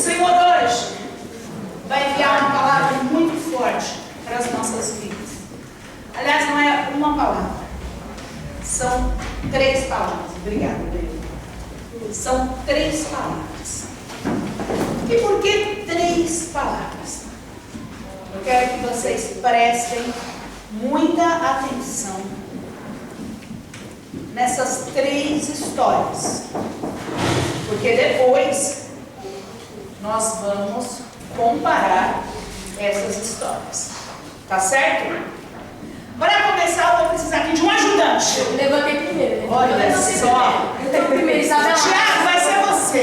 Senhor hoje vai enviar uma palavra muito forte para as nossas vidas. Aliás, não é uma palavra, são 3 palavras. Obrigada, Deus. São 3 palavras. E por que 3 palavras? Eu quero que vocês prestem muita atenção nessas 3 histórias, porque depois nós vamos comparar essas histórias, tá certo? Para começar, eu vou precisar aqui de um ajudante. Eu levantei primeiro, né? Olha só. Eu tenho primeiro, Isabela. Tiago, vai ser você.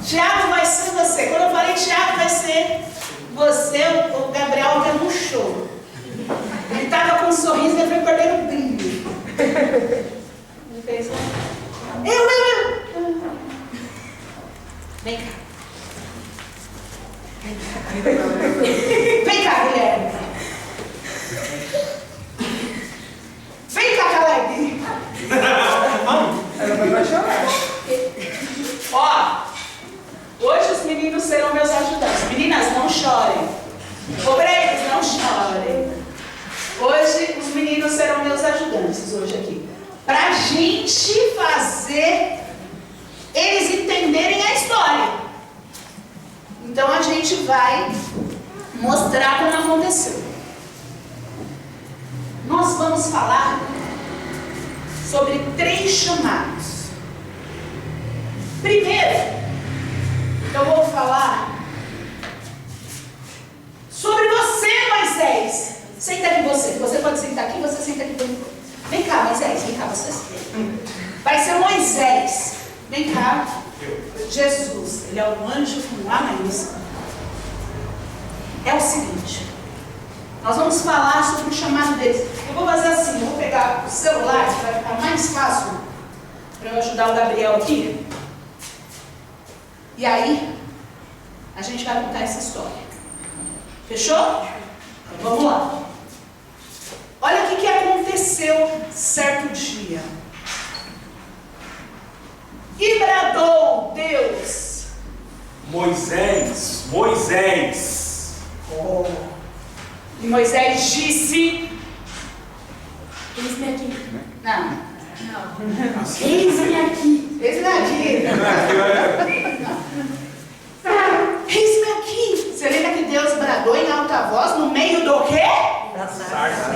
Tiago, vai ser você. Quando eu falei Tiago, vai ser você, o Gabriel deu um show. Ele estava com um sorriso e ele foi perdendo o brilho. Ele fez, eu. Vem cá. Vem cá, Guilherme. Vem cá, Caleb. Ela vai chorar. Ó, hoje os meninos serão meus ajudantes. Meninas, não chorem. Obreiros, não chorem. Hoje os meninos serão meus ajudantes hoje aqui. Pra gente fazer eles entenderem a história. Então a gente vai mostrar como aconteceu. Nós vamos falar sobre 3 chamados. Primeiro, eu vou falar sobre você, Moisés. Senta aqui você. Você pode sentar aqui, você senta aqui também. Vem cá, Moisés. Vem cá, você. Vai ser Moisés. Vem cá. Jesus. Ele é um anjo com A maiúsculo. É o seguinte. Nós vamos falar sobre o chamado deles. Eu vou fazer assim. Eu vou pegar o celular, que vai ficar mais fácil para eu ajudar o Gabriel aqui. E aí, a gente vai contar essa história. Fechou? Então vamos lá. Olha o que aconteceu certo dia. E bradou Deus. Moisés. Oh. E Moisés disse. Eis-me aqui. Não. Eis-me aqui. Eis-me aqui. Eis-me aqui. Você lembra que Deus bradou em alta voz no meio do quê? Da sarça.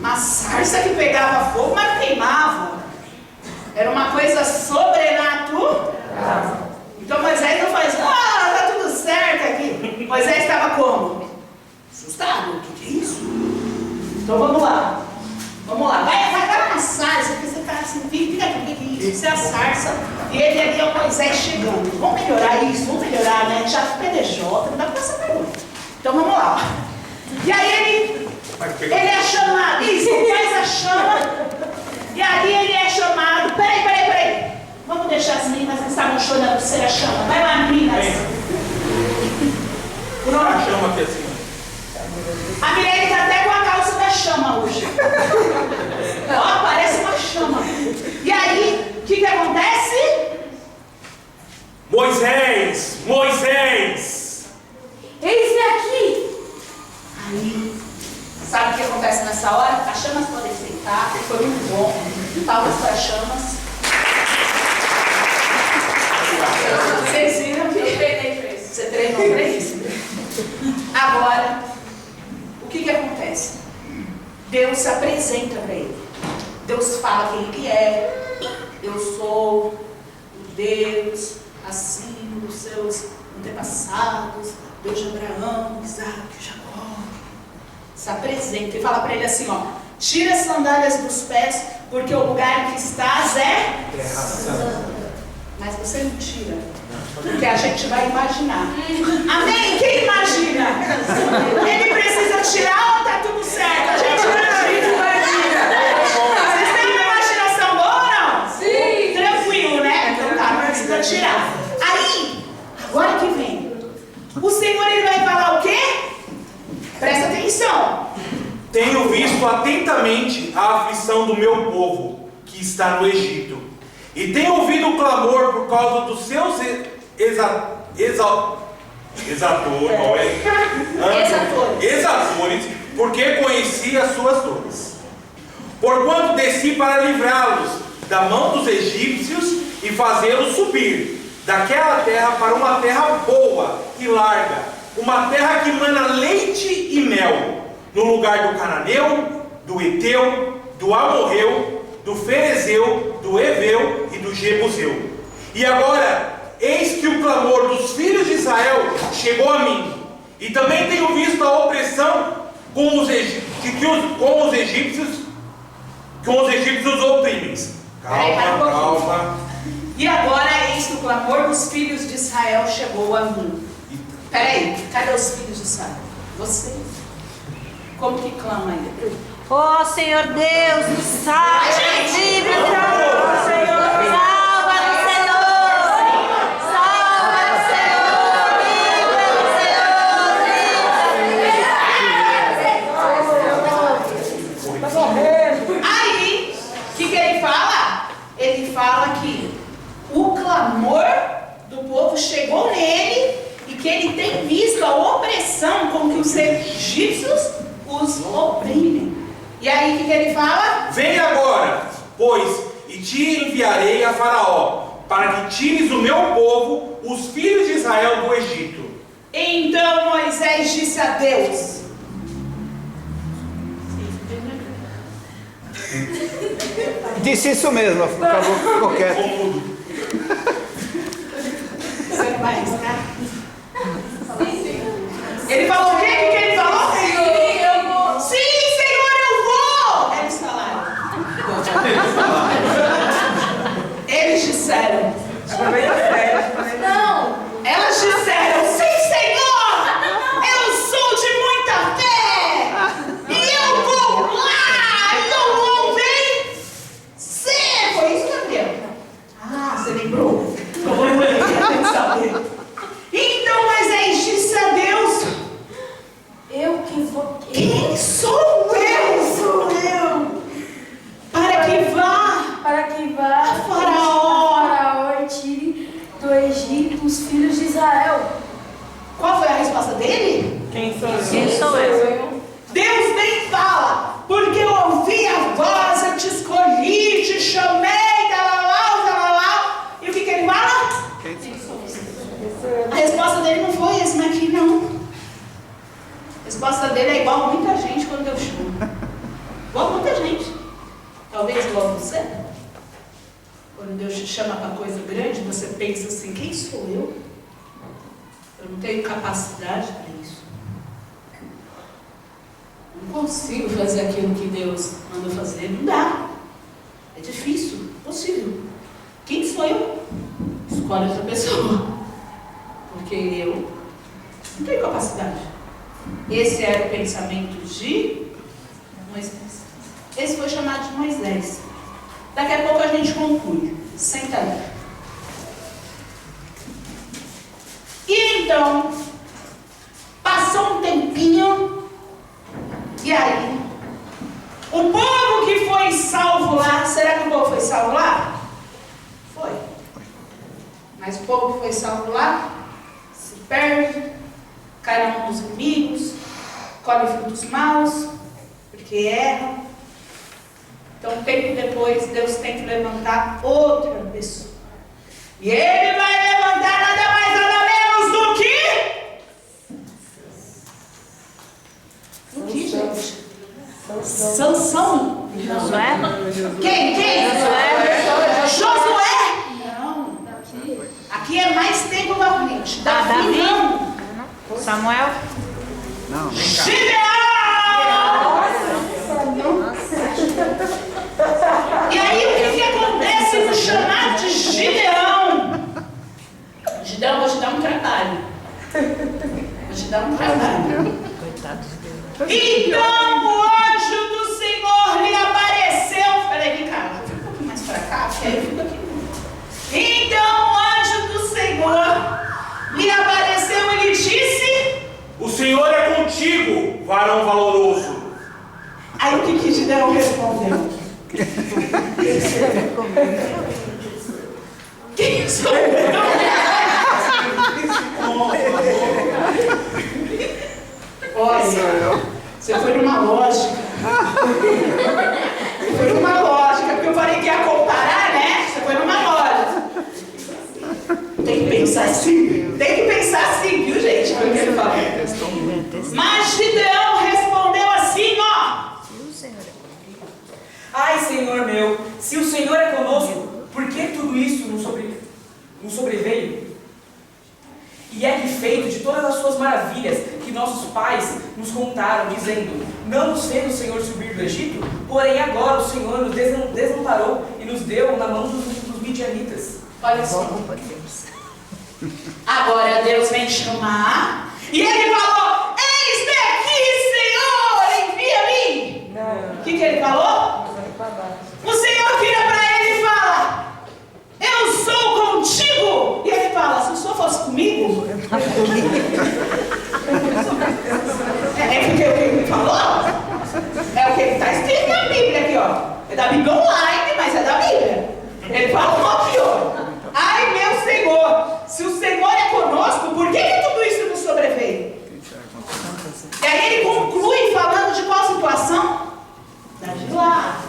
Uma sarça que pegava fogo, mas queimava. Era uma coisa sobrenatural. Então Moisés não faz, tá tudo certo aqui. Moisés estava como? Assustado. O que é isso? Então vamos lá. Vai lá na sarça, porque você está assim, fica aqui, o que é isso? Isso é a sarça. E ele ali é o Moisés chegando. Vamos melhorar isso, né? Já PDJ, não dá para essa pergunta. Então vamos lá. E aí ele é chamado, isso, faz a chama. E aí ele é chamado. Peraí. Vamos deixar as meninas que estavam chorando para ser a chama. Vai lá, meninas. A chama aqui assim. A Mirelle está até com a calça da chama hoje. Ó, parece uma chama. E aí, o que acontece? Moisés. Eis-me aqui. Aí, sabe o que acontece nessa hora? As chamas podem sentar, foi muito bom. Palmas para as chamas. Vocês viram que eu treinei para isso. Você treinou para isso? Agora, o que acontece? Deus se apresenta para ele. Deus fala quem ele é. Eu sou o Deus assim dos seus antepassados, Deus de Abraão, Isaac, Jacó. Se apresenta e fala para ele assim, ó: tira as sandálias dos pés, porque o lugar que estás é Terra Santa. Mas você não tira, porque a gente vai imaginar. Amém? Quem imagina? Ele precisa tirar ou tá tudo certo? A gente imagina. Vocês têm uma imaginação boa ou não? Sim. Tranquilo, né? Então tá, não precisa tirar. Aí, agora que vem, o Senhor ele vai falar o quê? Presta atenção. Tenho visto atentamente a aflição do meu povo, que está no Egito, E tem ouvido o clamor por causa dos seus exatores, porque conheci as suas dores. Porquanto desci para livrá-los da mão dos egípcios e fazê-los subir daquela terra para uma terra boa e larga, uma terra que mana leite e mel, no lugar do cananeu, do Eteu, do Amorreu, do Ferezeu, do Eveu e do Jebuseu. E agora, eis que o clamor dos filhos de Israel chegou a mim, e também tenho visto a opressão com os egípcios oprimem. Calma. E agora eis que o clamor dos filhos de Israel chegou a mim. Peraí, cadê os filhos de Israel? Você. Como que clama ainda? Ó Senhor Deus, nos salva, livre-nos, Senhor, salva-nos, Senhor, salva-nos, Senhor, aí, o que ele fala? Ele fala que o clamor do povo chegou nele e que ele tem visto a opressão com que os egípcios os oprimem. E aí o que ele fala? Vem agora, pois, e te enviarei a Faraó, para que tires o meu povo, os filhos de Israel, do Egito. Então Moisés disse a Deus: Disse isso mesmo, ficou quieto. Você não vai arriscar? Ele falou o quê? O que ele falou? Sim, Senhor, eu vou! Eles falaram. Eles disseram. Não. Elas disseram: sim, Senhor! Eu sou de muita fé! E eu vou lá! E eu vou vencer! Foi isso, Gabriel? Ah, você lembrou? Então Moisés disse a Deus: Eu que vou. quem sou eu? Sou eu. Para que vá Para que vá Faraó e tire do Egito os filhos de Israel. Qual foi a resposta dele? Quem sou eu? Deus nem fala, porque eu ouvi a voz, eu te escolhi, te chamei, talalá. E o que ele fala? A resposta dele não foi esse aqui, não. A resposta dele é igual a muita gente quando Deus chama. Igual a muita gente. Talvez igual a você. Quando Deus te chama para coisa grande, você pensa assim: quem sou eu? Eu não tenho capacidade para isso. Não consigo fazer aquilo que Deus manda fazer. Não dá. É difícil. Impossível. Quem sou eu? Escolhe outra pessoa. Porque eu não tenho capacidade. Esse era o pensamento de Moisés. Esse foi chamado de Moisés. Daqui a pouco a gente conclui. Senta aí. E então, passou um tempinho, e aí, o povo que foi salvo lá, será que o povo foi salvo lá? Foi. Mas o povo que foi salvo lá, se perde, cai na mão dos inimigos, colhe frutos maus, porque erra. Então, um tempo depois, Deus tem que levantar outra pessoa. E Ele vai levantar nada mais, nada menos do que, gente? Sansão? Josué? Quem? Josué? Não. Aqui é mais tempo pra frente. Davi não. Samuel? Não. Gideão! E aí o que acontece no chamado de Gideão? Gideão, vou te dar um trabalho. Então o anjo do Senhor lhe apareceu. Peraí, vem cá, fica um pouquinho mais pra cá, porque aí eu fico aqui. Então o anjo do Senhor lhe apareceu e lhe disse: O Senhor é contigo, varão valoroso. Aí o que Gideão respondeu? isso? Olha, você foi numa lógica. Você foi numa lógica, porque eu falei que ia comparar, né? Você foi numa lógica. Tem que pensar assim. Tem que pensar assim, viu, gente? Foi o que ele falou. Mas Gideão respondeu assim, ó. Ai, Senhor meu, se o Senhor é conosco, por que tudo isso nos sobreveio? E é que feito de todas as suas maravilhas que nossos pais nos contaram, dizendo: não nos fez o Senhor subir do Egito, porém agora o Senhor nos desamparou e nos deu na mão dos midianitas. Olha só. Agora Deus vem chamar e ele falou: eis-me aqui, Senhor, envia-me. O que ele falou? O Senhor vira para ele e fala: eu sou contigo. E ele fala: se o Senhor fosse comigo. É porque o que ele falou é o que está escrito na Bíblia aqui, ó. É da Bíblia online, mas é da Bíblia. Ele falou aqui, ó: ai, meu Senhor, se o Senhor é conosco, por que tudo isso nos sobreveio? E aí ele conclui falando de qual situação? Da de lá.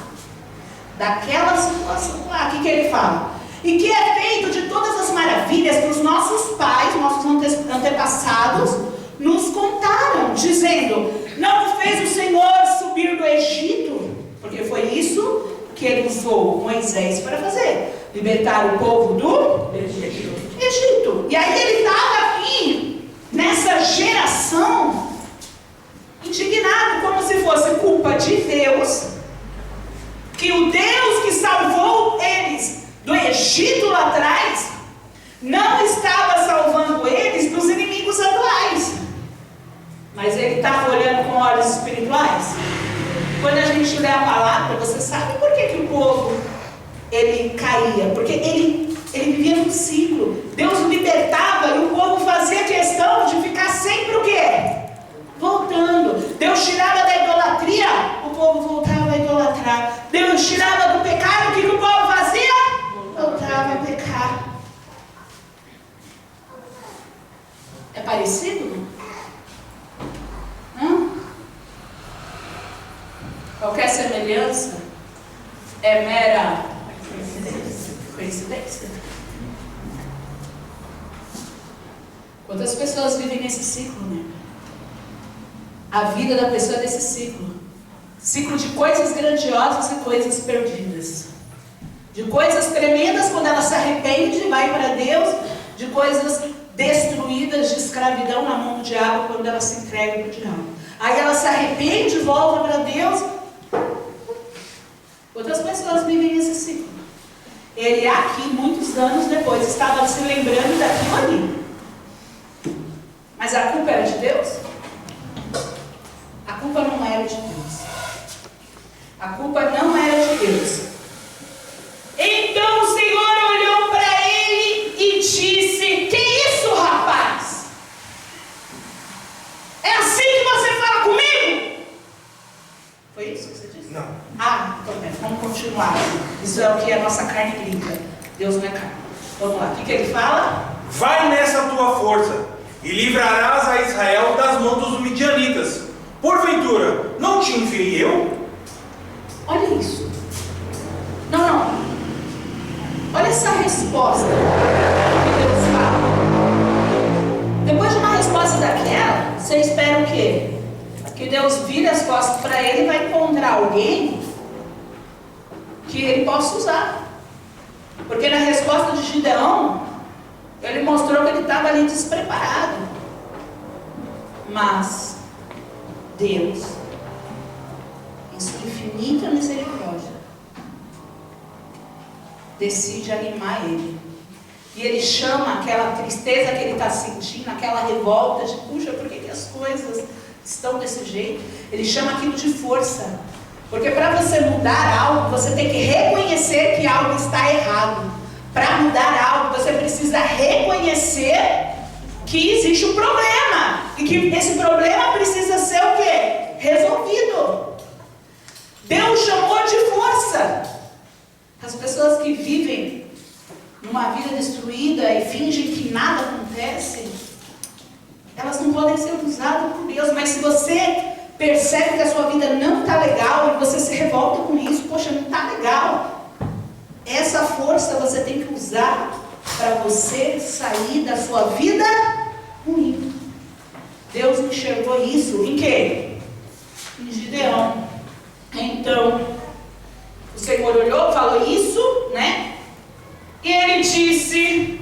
Daquela situação lá. O que ele fala? E que é feito de todas as maravilhas que os nossos pais, nossos antepassados, nos contaram, dizendo: não fez o Senhor subir do Egito, porque foi isso que ele usou Moisés para fazer, libertar o povo do Egito. E aí ele estava aqui, nessa geração, indignado, como se fosse culpa de Deus, que o Deus que salvou eles do Egito lá atrás, não estava salvando eles dos inimigos atuais. Mas ele estava olhando com olhos espirituais. Quando a gente lê a palavra, você sabe por que o povo ele caía? Porque ele vivia num ciclo. Deus o libertava e o povo fazia questão de ficar sempre o quê? Voltando. Deus tirava da idolatria, o povo voltava a idolatrar. Deus tirava do pecado, o que o povo fazia? Voltava a pecar. É parecido? Qualquer semelhança é mera coincidência. Quantas pessoas vivem nesse ciclo, né? A vida da pessoa é desse ciclo. Ciclo de coisas grandiosas e coisas perdidas. De coisas tremendas quando ela se arrepende e vai para Deus. De coisas destruídas de escravidão na mão do diabo quando ela se entrega para o diabo. Aí ela se arrepende e volta para Deus. Outras pessoas vivem esse ciclo. Ele aqui, muitos anos depois, estava se lembrando daquilo ali. Mas a culpa era de Deus? A culpa não era de Deus. A culpa não era de Deus. Então o Senhor olhou para ele e disse: que isso, rapaz? É assim que você fala comigo? Foi isso que você disse? Não. Então bem, vamos continuar. Isso é o que a nossa carne grita. Deus não é carne. Vamos lá. O que ele fala? Vai nessa tua força e livrarás a Israel das mãos dos midianitas. Porventura, não te enviei eu? Olha isso. Não. Olha essa resposta que Deus fala. Depois de uma resposta daquela, você espera o quê? Que Deus vire as costas para ele e vai encontrar alguém que ele possa usar. Porque na resposta de Gideão, ele mostrou que ele estava ali despreparado. Mas Deus, em sua infinita misericórdia, decide animar ele. E ele chama aquela tristeza que ele está sentindo, aquela revolta de: puxa, por que as coisas estão desse jeito? Ele chama aquilo de força. Porque para você mudar algo, você tem que reconhecer que algo está errado. Para mudar algo, você precisa reconhecer que existe um problema. E que esse problema precisa ser o quê? Resolvido. Deus chamou de força as pessoas que vivem numa vida destruída e fingem que nada acontece, elas não podem ser usadas por Deus. Mas se você percebe que a sua vida não está legal e você se revolta com isso, poxa, não está legal, essa força você tem que usar para você sair da sua vida ruim. Deus enxergou isso em quê? Em Gideão. Então, o Senhor olhou, falou isso, né? E ele disse: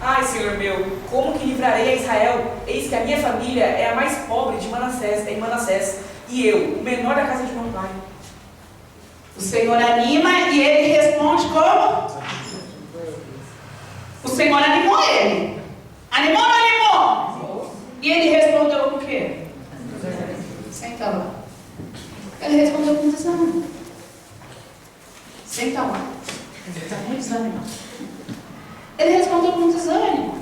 Ai, Senhor meu, como que livrarei a Israel? Eis que a minha família é a mais pobre de Manassés, em Manassés, e eu, o menor da casa de meu pai. O Senhor anima e ele responde como? O Senhor animou ele. Animou ou não animou? E ele respondeu com o quê? Senta lá. Ele respondeu com desânimo. Senta lá. Ele está muito desanimado. Ele respondeu com desânimo.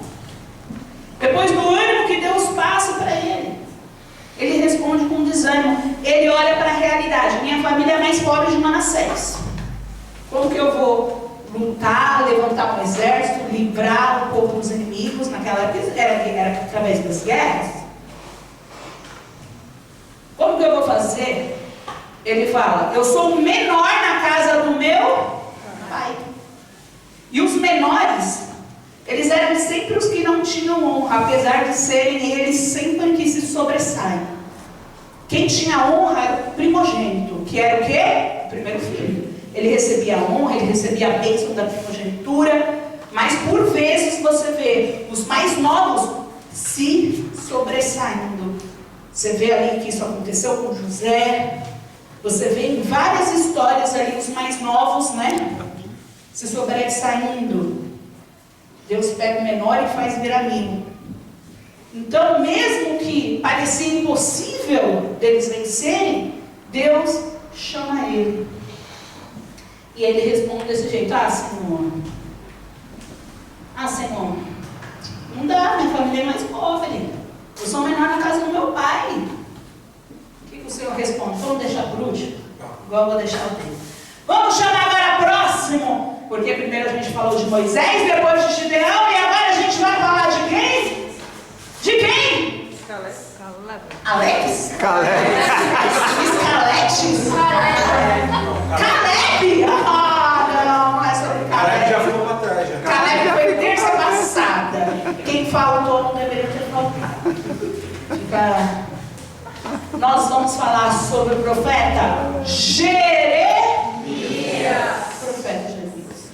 Depois do ânimo que Deus passa para ele, ele responde com desânimo. Ele olha para a realidade. Minha família é mais pobre de Manassés. Como que eu vou lutar, levantar um exército, livrar o povo dos inimigos? Naquela época era através das guerras. Como que eu vou fazer? Ele fala: eu sou o menor na casa do meu pai. E os menores, eles eram sempre os que não tinham honra, apesar de serem eles sempre que se sobressaem. Quem tinha honra era o primogênito, que era o quê? O primeiro filho. Ele recebia a honra, ele recebia a bênção da primogenitura, mas por vezes você vê os mais novos se sobressaindo. Você vê ali que isso aconteceu com José, você vê em várias histórias ali os mais novos, né? Se sobressaindo. Deus pega o menor e faz virar amigo. Então, mesmo que parecia impossível deles vencerem, Deus chama ele. E ele responde desse jeito: ah, Senhor, não dá, minha família é mais pobre. Eu sou menor na casa do meu pai. O que o Senhor responde? Vamos deixar por último? Igual eu vou deixar o dele. Vamos chamar agora próximo. Porque primeiro a gente falou de Moisés, depois de Gideão, e agora a gente vai falar de quem? De quem? Alex? Escaletes? Caleb? Ah, não é sobre Caleb já Caleb. ficou para trás. Já. Caleb foi terça passada. Quem faltou não deveria ter faltado. Nós vamos falar sobre o profeta Jeremias. Profeta Jeremias.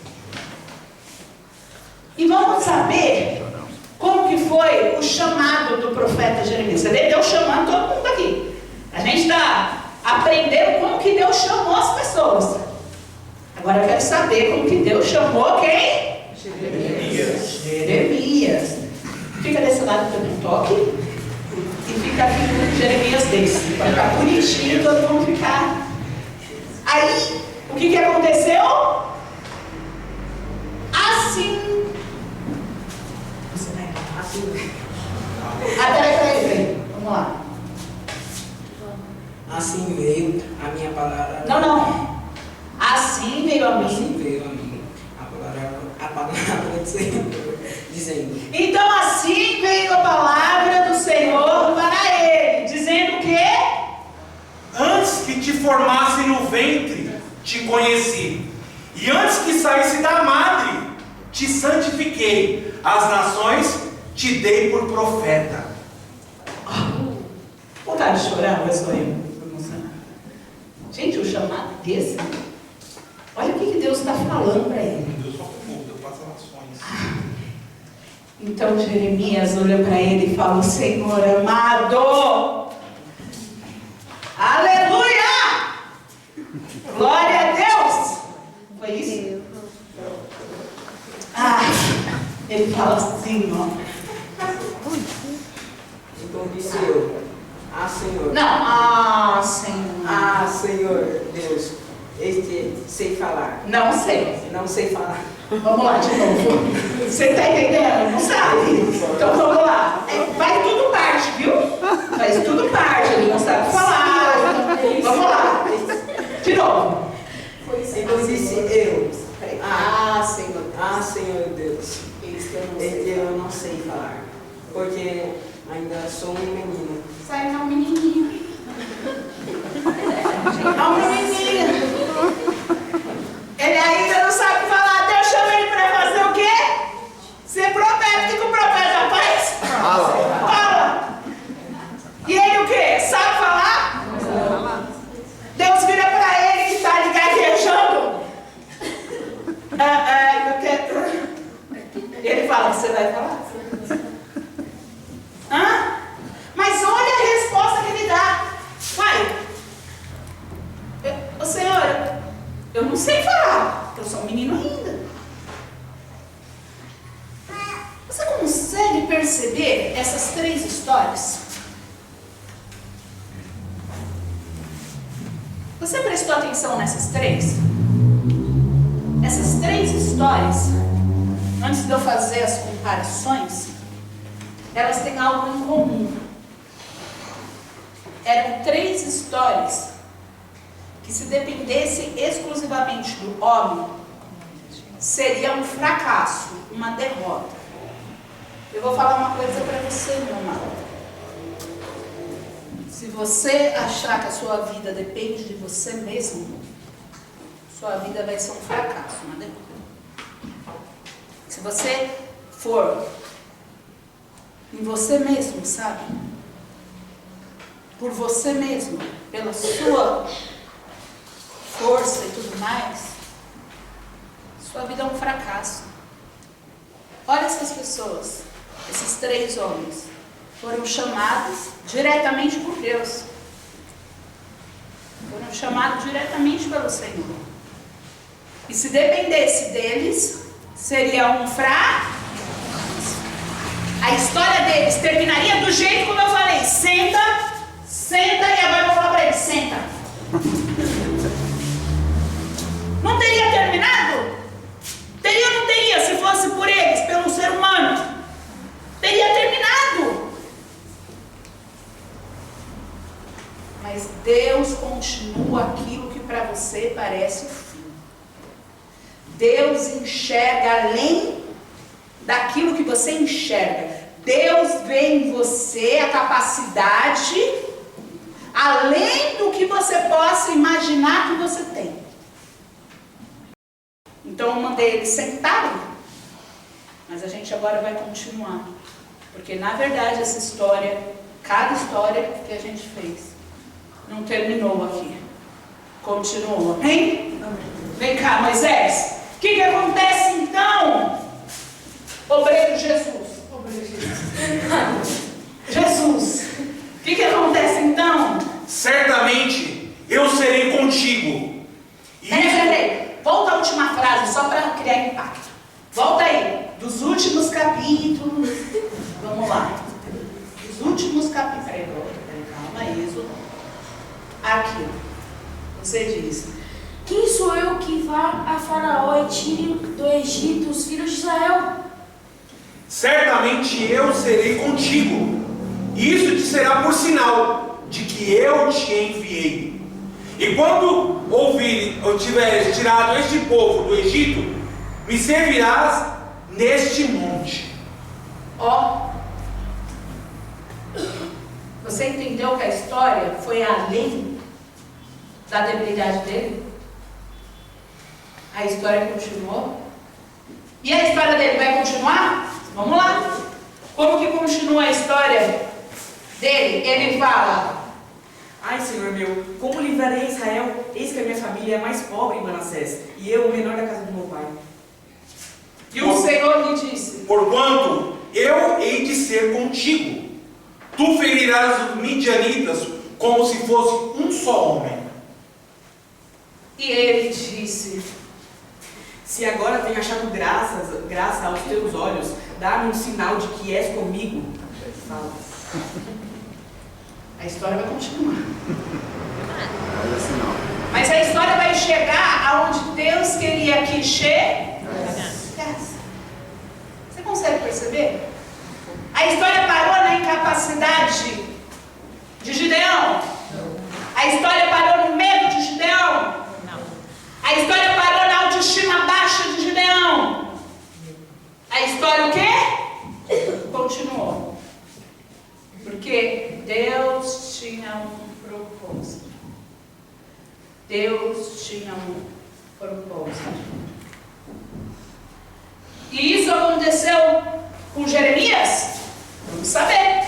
E vamos saber como que foi o chamado do profeta Jeremias. Você vê Deus chamando todo mundo aqui. A gente está aprendendo como que Deus chamou as pessoas. Agora eu quero saber como que Deus chamou quem? Jeremias. Fica desse lado que eu não toque. E fica aqui com Jeremias desse. Para ficar bonitinho, todo mundo ficar. Aí, o que aconteceu? Assim. Peraí. Vamos lá. Assim veio a minha palavra. Não. Assim veio a mim. Assim veio a mim a palavra do Senhor, dizendo. Então assim veio a palavra do Senhor para ele, dizendo o quê? Antes que te formasse no ventre, te conheci. E antes que saísse da madre, te santifiquei. As nações te dei por profeta. Vontade de chorar, mas sou eu. Gente, o chamado desse. Olha o que Deus está falando para ele. Deus só comum, Deus passa nações. Então Jeremias olha para ele e fala: Senhor amado, aleluia, glória a Deus. Foi isso? Ele fala assim, ó. Então disse eu: Senhor. Não, Senhor. Senhor Deus, sei falar. Não sei. Não sei falar. Vamos lá de novo. Você está entendendo? Não sabe? Então vamos lá. Faz tudo parte, viu? Faz tudo parte. Ele não sabe falar. Vamos lá. De novo. Então disse eu: sei. Senhor Deus. Senhor Deus. Isso que eu não sei. Eu não sei falar, porque ainda sou um menino. Sai não, menininho. Não, menininho. Ele ainda não sabe falar. Deus chama ele para fazer o quê? Ser profeta. O que o profeta faz? Fala. E ele o quê? Sabe falar? Deus vira para ele que está ali gaguejando. Ele fala, você vai falar? Mas olha a resposta que ele dá. Pai, Senhor, eu não sei falar. Eu sou um menino ainda. Você consegue perceber essas 3 histórias? Você prestou atenção nessas 3? Essas 3 histórias, antes de eu fazer as comparações, elas têm algo em comum. Eram 3 histórias que, se dependesse exclusivamente do homem, seria um fracasso, uma derrota. Eu vou falar uma coisa para você, meu amado. Se você achar que a sua vida depende de você mesmo, sua vida vai ser um fracasso, uma derrota. Se você for em você mesmo, sabe? Por você mesmo, pela sua força e tudo mais, sua vida é um fracasso. Olha essas pessoas, esses 3 homens, foram chamados diretamente por Deus. Foram chamados diretamente pelo Senhor. E se dependesse deles, seria um fracasso. A história deles terminaria do jeito como eu falei. Senta, e agora eu vou falar para eles, senta. Não teria terminado? Teria ou não teria, se fosse por eles, pelo ser humano? Teria terminado. Mas Deus continua aquilo que para você parece o fim. Deus enxerga além daquilo que você enxerga. Deus vê em você a capacidade além do que você possa imaginar que você tem. Então eu mandei eles sentarem, mas a gente agora vai continuar. Porque na verdade essa história, cada história que a gente fez, não terminou aqui. Continuou, hein? Vem cá, Moisés. O que acontece então? Obreiro Jesus. Jesus. O que acontece então? Certamente eu serei contigo. Peraí. Volta à última frase, só para criar impacto. Volta aí. Dos últimos capítulos. Vamos lá. Dos últimos capítulos. Peraí, calma, Êxodo. Aqui. Você diz: Quem sou eu que vá a Faraó e tire do Egito os filhos de Israel? Certamente eu serei contigo. Isso te será por sinal de que eu te enviei. E quando eu tiver tirado este povo do Egito, me servirás neste monte. Ó. Você entendeu que a história foi além da debilidade dele? A história continuou. E a história dele vai continuar? Vamos lá. Como que continua a história dele? Ele fala: Ai, Senhor meu, como livrarei Israel? Eis que a minha família é mais pobre em Manassés, e eu o menor da casa do meu pai. E o Senhor lhe disse: Porquanto eu hei de ser contigo. Tu ferirás os midianitas como se fosse um só homem. E ele disse: Se agora tenho achado graça aos teus olhos, dá-me um sinal de que és comigo. Fala. A história vai continuar. Olha assim não. Mas a história vai chegar aonde Deus queria que chegasse. Você consegue perceber? A história parou na incapacidade de Gideão? A história parou no medo de Gideão? A história parou na autoestima baixa de Gideão, a história o quê? Continuou. Porque Deus tinha um propósito. Deus tinha um propósito. E isso aconteceu com Jeremias? Vamos saber.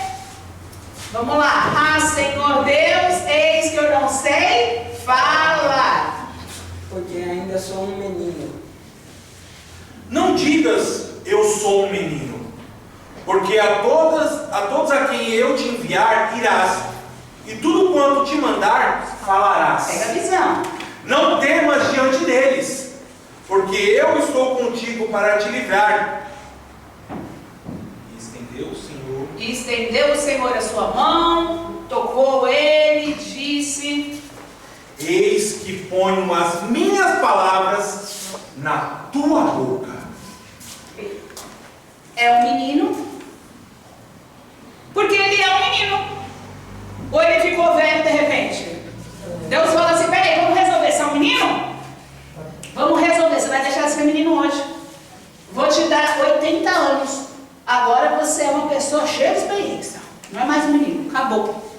Vamos lá. Ah, Senhor Deus, eis que eu não sei falar. Porque ainda sou um menino. Não digas, eu sou um menino, porque a todos a quem eu te enviar, irás, e tudo quanto te mandar, falarás. Pega a visão. Não temas diante deles, porque eu estou contigo para te livrar. E estendeu o Senhor a sua mão, tocou ele, disse: eis que ponho as minhas palavras na tua boca. É um menino, porque ele é um menino. Ou ele ficou velho de repente? Deus fala assim: peraí, vamos resolver. Você é um menino? Vamos resolver. Você vai deixar de ser menino hoje. Vou te dar 80 anos. Agora você é uma pessoa cheia de experiência. Não é mais um menino. Acabou.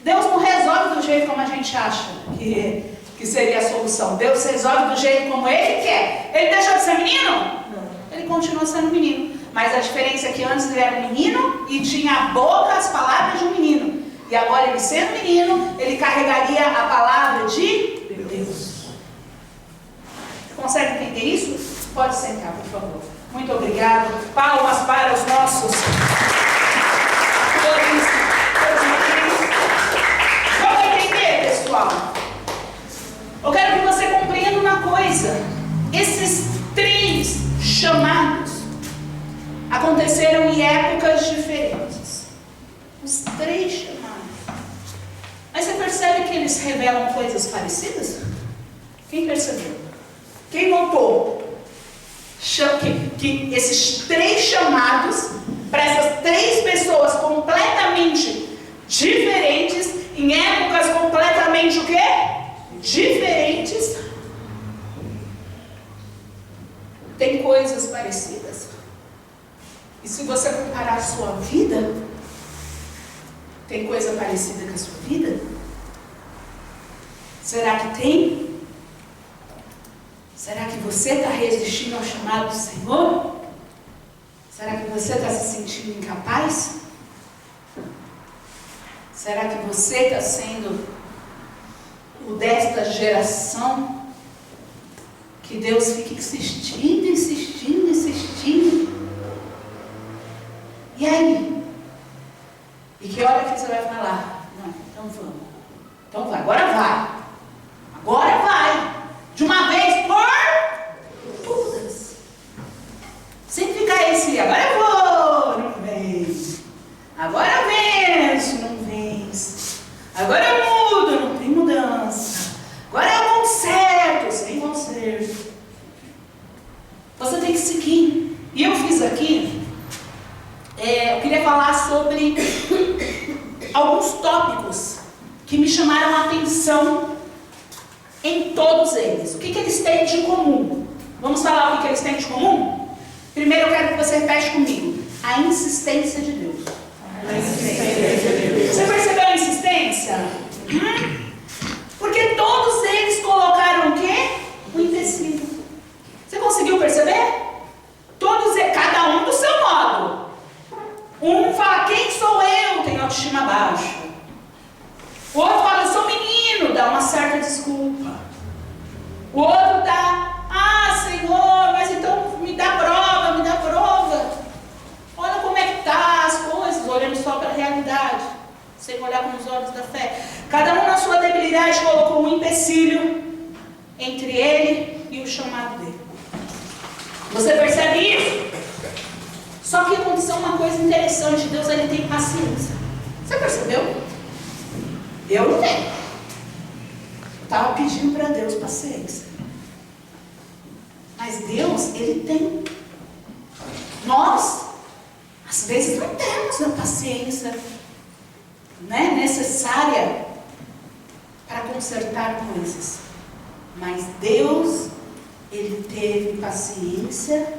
Deus não resolve do jeito como a gente acha que seria a solução. Deus resolve do jeito como Ele quer. Ele deixou de ser menino? Não. Ele continua sendo menino. Mas a diferença é que antes ele era um menino e tinha a boca, as palavras de um menino. E agora ele sendo menino, ele carregaria a palavra de Deus. Você consegue entender isso? Pode sentar, por favor. Muito obrigado. Palmas para os nossos. Vamos entender, pessoal? Eu quero que você compreenda uma coisa. Esses 3 chamados aconteceram em épocas diferentes. Os 3 chamados. Mas você percebe que eles revelam coisas parecidas? Quem percebeu? Quem notou? Que esses 3 chamados para essas 3 pessoas completamente diferentes, em épocas completamente o quê? Diferentes, tem coisas parecidas. E se você comparar a sua vida, tem coisa parecida com a sua vida? Será que tem? Será que você está resistindo ao chamado do Senhor? Será que você está se sentindo incapaz? Será que você está sendo o desta geração que Deus fica insistindo, insistindo, insistindo? E aí? E que hora que você vai falar? Não, então vamos. Então vai, agora vai. Agora vai. De uma vez por todas. Sem ficar esse, agora eu vou, não vem. Agora eu venço, não vence. Agora eu mudo, não tem mudança. Agora eu conserto, sem conserto. Você tem que seguir. E eu fiz aqui, eu queria falar sobre alguns tópicos que me chamaram a atenção em todos eles. O que eles têm de comum? Vamos falar o que eles têm de comum? Primeiro eu quero que você repete comigo. A insistência de Deus. A insistência de Deus. Você percebeu a insistência? Porque todos eles colocaram o quê? O empecilho. Você conseguiu perceber? Todos, cada um do seu modo. Um fala, quem sou eu? Tem autoestima baixa. O outro fala, eu sou menino, dá uma certa desculpa. O outro dá, Senhor, mas então me dá prova, me dá prova. Olha como é que tá as coisas, olhando só para a realidade, sem olhar com os olhos da fé. Cada um na sua debilidade colocou um empecilho entre ele e o chamado dele. Você percebe isso? Só que aconteceu uma coisa interessante, Deus ele tem paciência. Você percebeu? Eu não tenho. Eu estava pedindo para Deus paciência. Mas Deus, Ele tem. Nós, às vezes, não temos a paciência necessária para consertar coisas. Mas Deus, ele teve paciência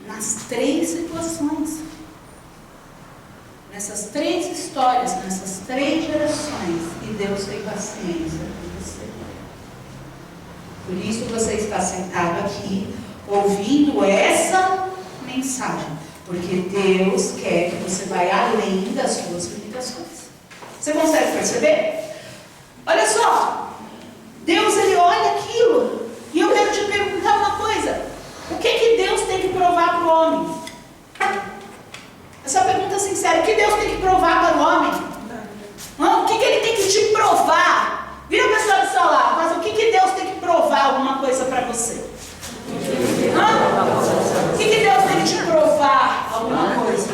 nas 3 situações. Nessas 3 histórias, nessas 3 gerações, e Deus tem paciência com você. Por isso você está sentado aqui, ouvindo essa mensagem, porque Deus quer que você vá além das suas limitações. Você consegue perceber? Olha só, Deus ele olha aquilo, e eu quero te perguntar uma coisa: o que Deus tem que provar para o homem? Essa pergunta é sincera: o que Deus tem que provar para o homem? O que ele tem que te provar? Vira a pessoa do seu lado, mas o que Deus tem que provar alguma coisa para você? O que Deus tem que te provar alguma coisa?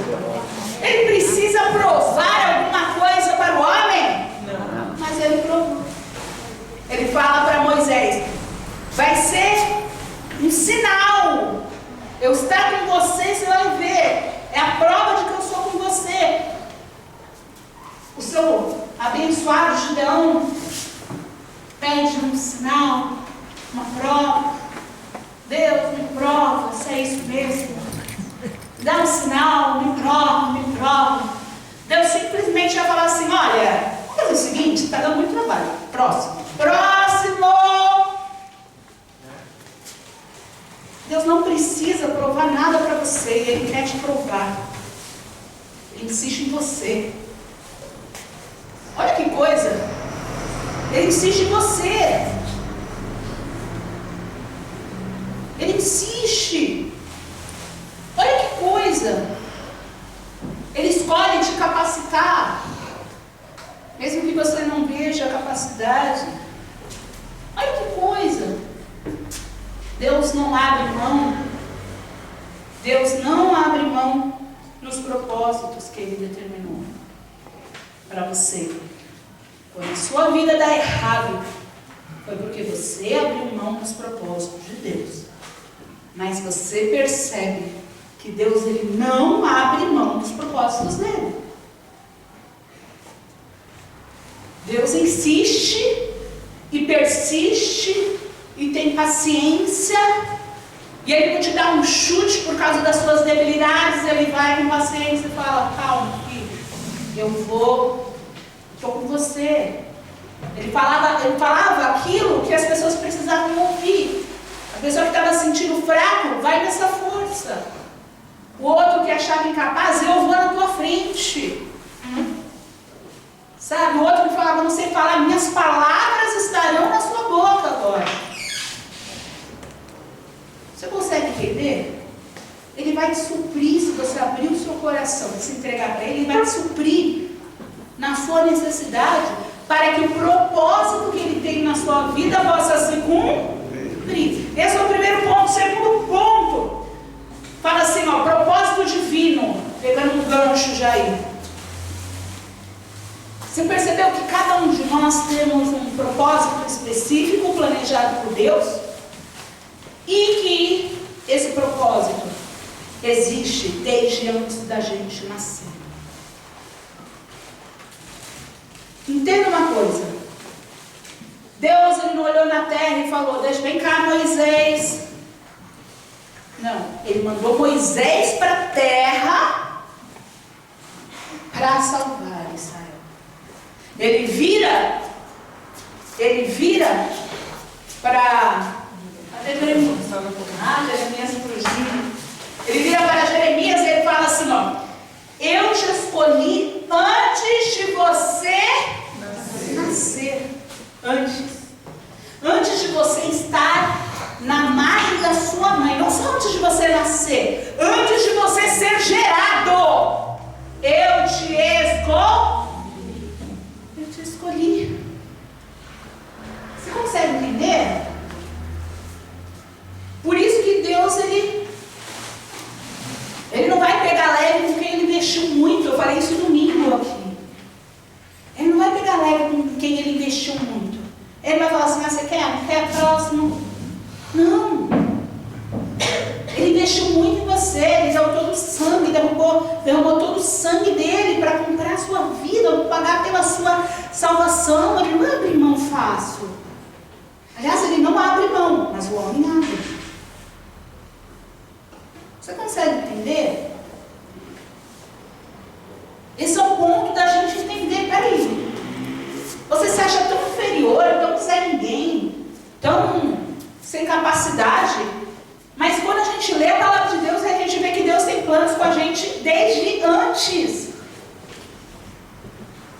Ele precisa provar alguma coisa para o homem? Não. Mas ele provou. Ele fala para Moisés: vai ser um sinal. Eu estar com você, você vai ver. É a prova de que eu sou com você. O seu abençoado Gideão pede um sinal, uma prova. Deus, me prova se é isso mesmo. Dá um sinal, me prova, me prova. Deus simplesmente ia falar assim: olha, vamos fazer o seguinte, está dando muito trabalho. Próximo. Deus não precisa provar nada para você, Ele quer te provar. Ele insiste em você. Olha que coisa. Ele insiste em você. Ele insiste. Olha que coisa. Ele escolhe te capacitar, mesmo que você não veja a capacidade. Olha que coisa. Deus não abre mão. Deus não abre mão nos propósitos que Ele determinou para você. Quando a sua vida dá errado, foi porque você abriu mão dos propósitos de Deus. Mas você percebe que Deus ele não abre mão dos propósitos dele. Deus insiste e persiste e tem paciência, e Ele não te dá um chute por causa das suas debilidades. Ele vai com paciência e fala: calma, filho, eu estou com você. Ele falava aquilo que as pessoas precisavam ouvir. A pessoa que estava sentindo fraco, vai nessa força. O outro que achava incapaz: eu vou na tua frente. Sabe, o outro que falava: não sei falar, minhas palavras estarão na sua boca agora. Você consegue entender? Ele vai te suprir se você abrir o seu coração e se entregar para Ele. Ele vai te suprir na sua necessidade, para que o propósito que Ele tem na sua vida possa se cumprir. Esse é o primeiro ponto. O segundo ponto fala assim, ó, propósito divino, pegando um gancho já aí. Você percebeu que cada um de nós temos um propósito específico planejado por Deus? E que esse propósito existe desde antes da gente nascer. Entenda uma coisa. Deus ele não olhou na terra e falou: deixa, vem cá, Moisés. Não, Ele mandou Moisés para a terra para salvar Israel. Ele vira para... Jeremias fugiu. Ele vira para Jeremias e ele fala assim, ó: eu te escolhi antes de você nascer. Antes de você estar na margem da sua mãe. Não só antes de você nascer, antes de você ser gerado. Eu te escolhi. Você consegue entender? Por isso que Deus, ele não vai pegar leve com quem ele investiu muito. Eu falei isso domingo aqui. Ele não vai pegar leve com quem ele investiu muito. Ele vai falar assim: você quer? Não quer? Próximo. Não. Ele investiu muito em você. Ele deu todo o sangue, derramou todo o sangue dele para comprar a sua vida, pagar pela sua salvação. Ele não abre mão fácil. Aliás, ele não abre mão, mas o homem abre. Você consegue entender? Esse é o ponto da gente entender. Peraí, você se acha tão inferior, tão sem ninguém, tão sem capacidade, mas quando a gente lê a palavra de Deus, a gente vê que Deus tem planos com a gente desde antes.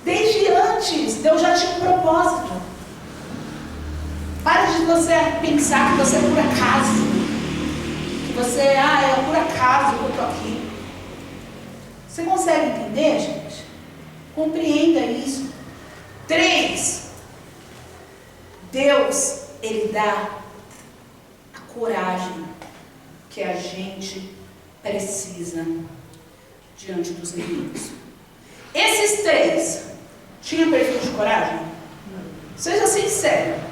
Desde antes, Deus já tinha um propósito. Para de você pensar que você é por acaso. Que você, é por acaso que eu estou aqui. Você consegue entender, gente? Compreenda isso. 3. Deus, Ele dá a coragem que a gente precisa diante dos inimigos. Esses 3 tinham perfil de coragem? Seja sincero.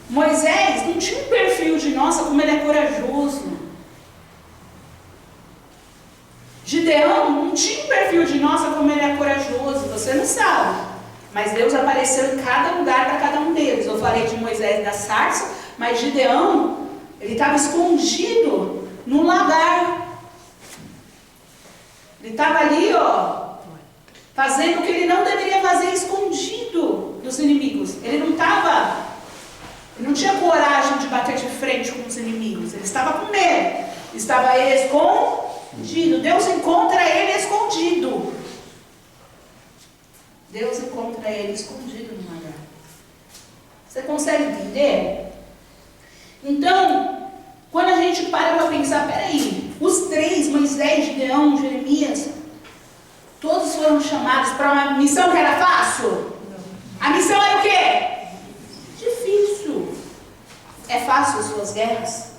Moisés não tinha um perfil de, nossa, como ele é corajoso. Gideão não tinha um perfil de, nossa, como ele é corajoso. Você não sabe. Mas Deus apareceu em cada lugar para cada um deles. Eu falei de Moisés da sarça, mas Gideão, ele estava escondido no lagar. Ele estava ali, fazendo o que ele não deveria fazer, escondido dos inimigos. Ele não tinha coragem de bater de frente com os inimigos. Ele estava com medo. Estava escondido. Deus encontra ele escondido. Deus encontra ele escondido no lagar. Você consegue entender? Então, quando a gente para pensar, peraí, os 3, Moisés, Gideão, Jeremias, todos foram chamados para uma missão que era fácil? A missão era o quê? Difícil. É fácil as suas guerras?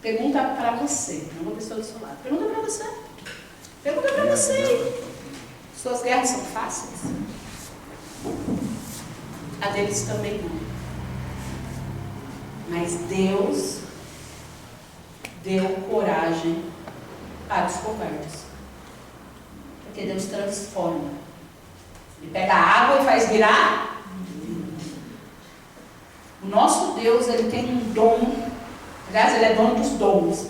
Pergunta para você, não uma pessoa do seu lado. Pergunta para você. Pergunta para você. Suas guerras são fáceis? A deles também não. Mas Deus deu coragem para os covardes. Porque Deus transforma. Ele pega a água e faz virar. O nosso Deus, ele tem um dom. Aliás, ele é dono dos dons.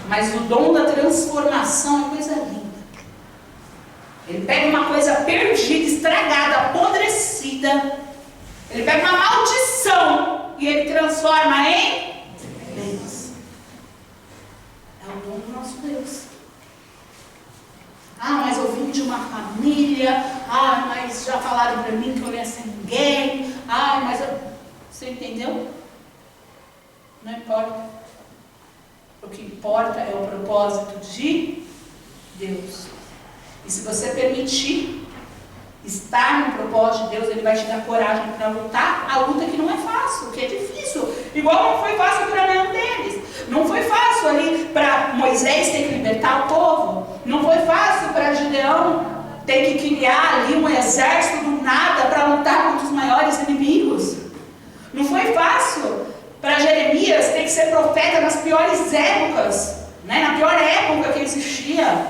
Mas o dom da transformação é coisa linda. Ele pega uma coisa perdida, estragada, apodrecida. Ele pega uma maldição e ele transforma em bênção. É o dom do nosso Deus. Mas eu vim de uma família. Mas já falaram para mim que eu não ia ser ninguém. Mas eu... Você entendeu? Não importa. O que importa é o propósito de Deus. E se você permitir estar no propósito de Deus, Ele vai te dar coragem para lutar a luta que não é fácil, que é difícil. Igual não foi fácil para nenhum deles. Não foi fácil ali para Moisés ter que libertar o povo. Não foi fácil para Gideão ter que criar ali um exército do nada para lutar contra os maiores inimigos. Não foi fácil para Jeremias ter que ser profeta nas piores épocas, na pior época que existia.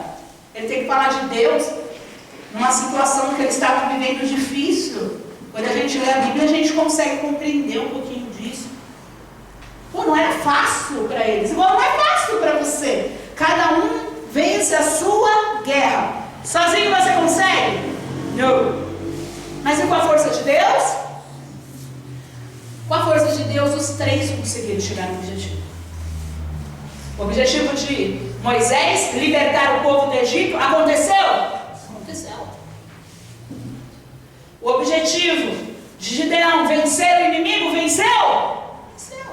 Ele tem que falar de Deus numa situação que ele estava vivendo difícil. Quando a gente lê a Bíblia, a gente consegue compreender um pouquinho disso. Não era fácil para eles, igual não é fácil para você. Cada um vence a sua guerra. Sozinho você consegue? Não. Mas e com a força de Deus? Com a força de Deus, os 3 conseguiram chegar no objetivo. O objetivo de Moisés libertar o povo do Egito aconteceu? Aconteceu. O objetivo de Gideão vencer o inimigo venceu? Venceu.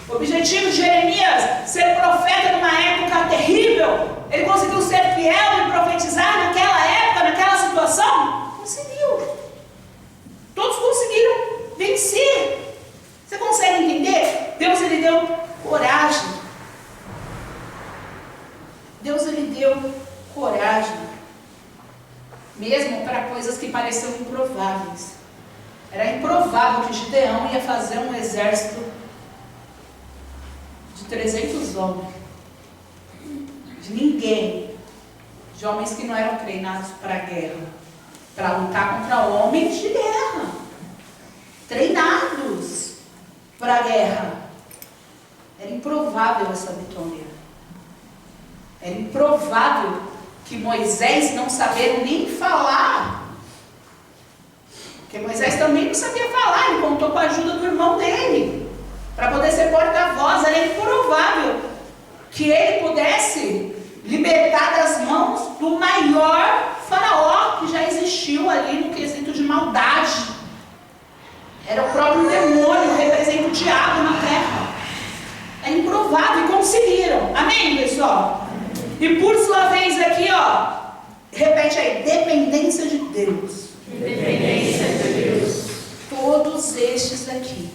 O objetivo de Jeremias ser profeta numa época terrível, ele conseguiu ser fiel e profetizar naquela época, naquela situação? Conseguiu. Todos conseguiram vencer. Você consegue entender? Deus, ele deu coragem. Deus, ele deu coragem. Mesmo para coisas que pareciam improváveis. Era improvável que Gideão ia fazer um exército de 300 homens. De ninguém. De homens que não eram treinados para a guerra. Para lutar contra homens de guerra. para a guerra. Era improvável essa vitória. Era improvável que Moisés não sabia nem falar. Porque Moisés também não sabia falar, ele contou com a ajuda do irmão dele, para poder ser porta-voz. Era improvável que ele pudesse libertar das mãos do maior faraó que já existiu ali no quesito de maldade. Era o próprio demônio, representa o diabo na terra. É improvável, e conseguiram. Amém, pessoal? E por sua vez aqui, ó, repete aí, dependência de Deus. Dependência de Deus. Todos estes aqui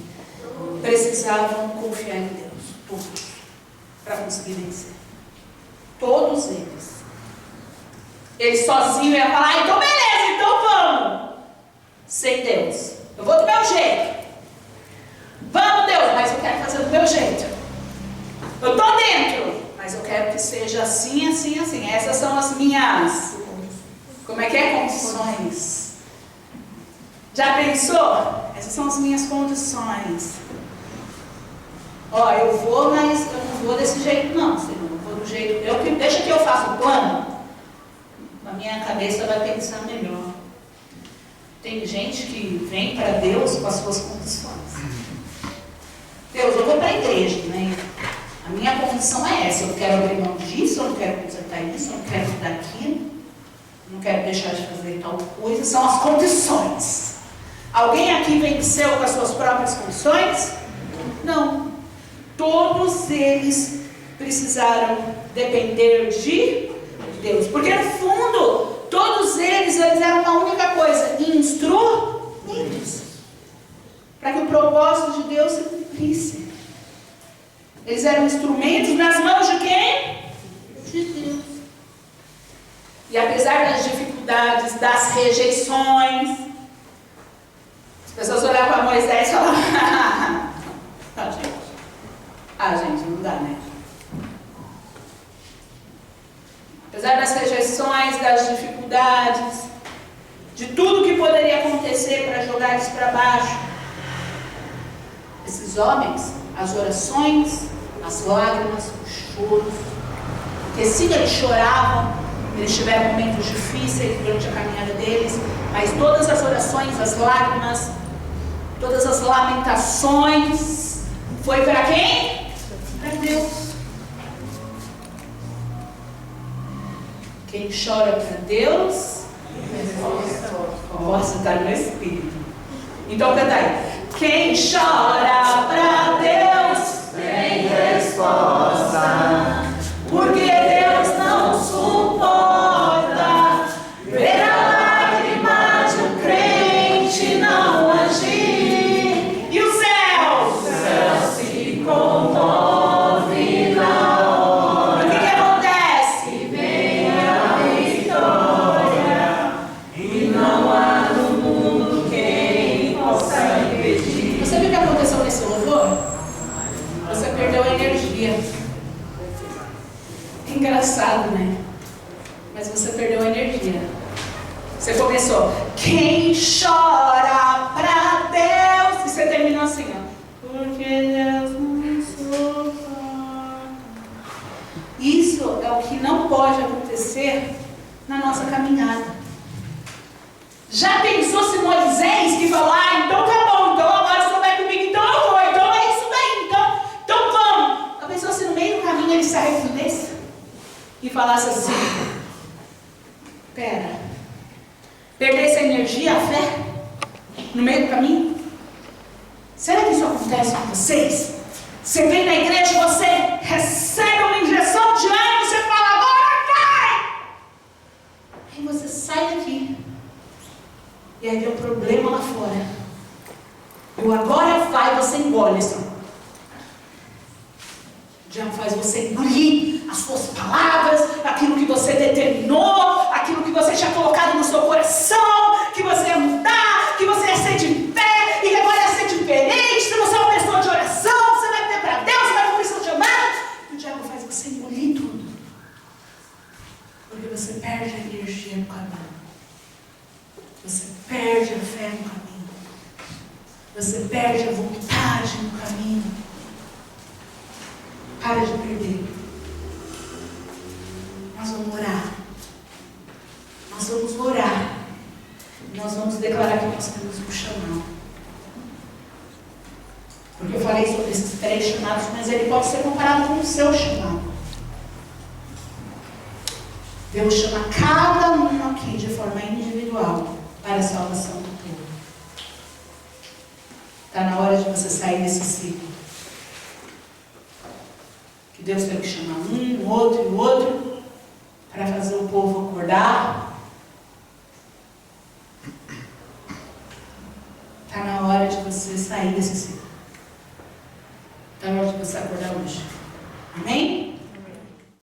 precisavam confiar em Deus, todos, para conseguir vencer. Todos eles. Ele sozinho ia falar, então beleza, então vamos. Sem Deus. Eu vou do meu jeito. Vamos, Deus, mas eu quero fazer do meu jeito. Eu estou dentro, mas eu quero que seja assim, assim, assim. Essas são as minhas, como é que é? Condições. Já pensou? Essas são as minhas condições. Ó, eu vou, mas eu não vou desse jeito não, Senhor. Eu vou do jeito, deixa que eu faça o plano. A minha cabeça vai pensar melhor. Tem gente que vem para Deus com as suas condições. Deus, eu vou para a igreja, né? A minha condição é essa. Eu quero abrir mão disso, eu não quero consertar isso, eu não quero mudar aquilo, eu não quero deixar de fazer tal coisa. São as condições. Alguém aqui venceu com as suas próprias condições? Não. Todos eles precisaram depender de Deus. Porque no fundo, todos eles eram uma única coisa: instrumentos. Para que o propósito de Deus se cumprisse. Eles eram instrumentos nas mãos de quem? De Deus. E apesar das dificuldades, das rejeições, as pessoas olhavam para Moisés e falavam: gente, não dá, né? Apesar das rejeições, das dificuldades, de tudo que poderia acontecer para jogar eles para baixo, esses homens, as orações, as lágrimas, os choros, porque sim, eles choravam, eles tiveram momentos difíceis durante a caminhada deles, mas todas as orações, as lágrimas, todas as lamentações, foi para quem? Para Deus. Quem chora para Deus, nossa, está no Espírito. Então canta aí. Quem chora para Deus tem resposta, porque Deus não suporta ver a lágrima de um crente não agir. E o céu se comove na hora. O que acontece? Vem a vitória, e não há no mundo quem possa impedir. Você viu o que aconteceu nesse louvor? Você perdeu a energia. Engraçado, né? Mas você perdeu a energia. Você começou, quem chora pra Deus, e você terminou assim, ó. Porque Deus não suporta. Isso é o que não pode acontecer na nossa caminhada. Já pensou se Moisés que falou, então tá bom, então agora você vai comigo, então eu vou, então é isso daí, então vamos. Já pensou se no meio do caminho ele se arrependesse e falasse assim, perdesse a energia, a fé, no meio do caminho? Será que isso acontece com vocês? Você vem na igreja, você recebe uma injeção de ânimo, você fala, agora vai! Aí você sai daqui, e aí tem um problema lá fora. O agora vai, você engole assim. O diabo faz você engolir as suas palavras, aquilo que você determinou, aquilo que você tinha colocado no seu coração, que você ia mudar, que você ia ser de fé, e que agora ia ser diferente. Se você é uma pessoa de oração, você vai ter para Deus, você vai cumprir seu chamado. E o diabo faz você engolir tudo, porque você perde a energia no caminho, você perde a fé no caminho, você perde a vontade no caminho. Para de perder. Nós vamos orar. Nós vamos orar. Nós vamos declarar que nós temos um chamado. Porque eu falei sobre esses 3 chamados, mas ele pode ser comparado com o seu chamado. Deus chama cada um aqui de forma individual para a salvação do povo. Está na hora de você sair desse ciclo. Que Deus tem que chamar um, o outro e o outro para fazer o povo acordar. Está na hora de você sair desse ciclo. Está na hora de você acordar hoje. Amém?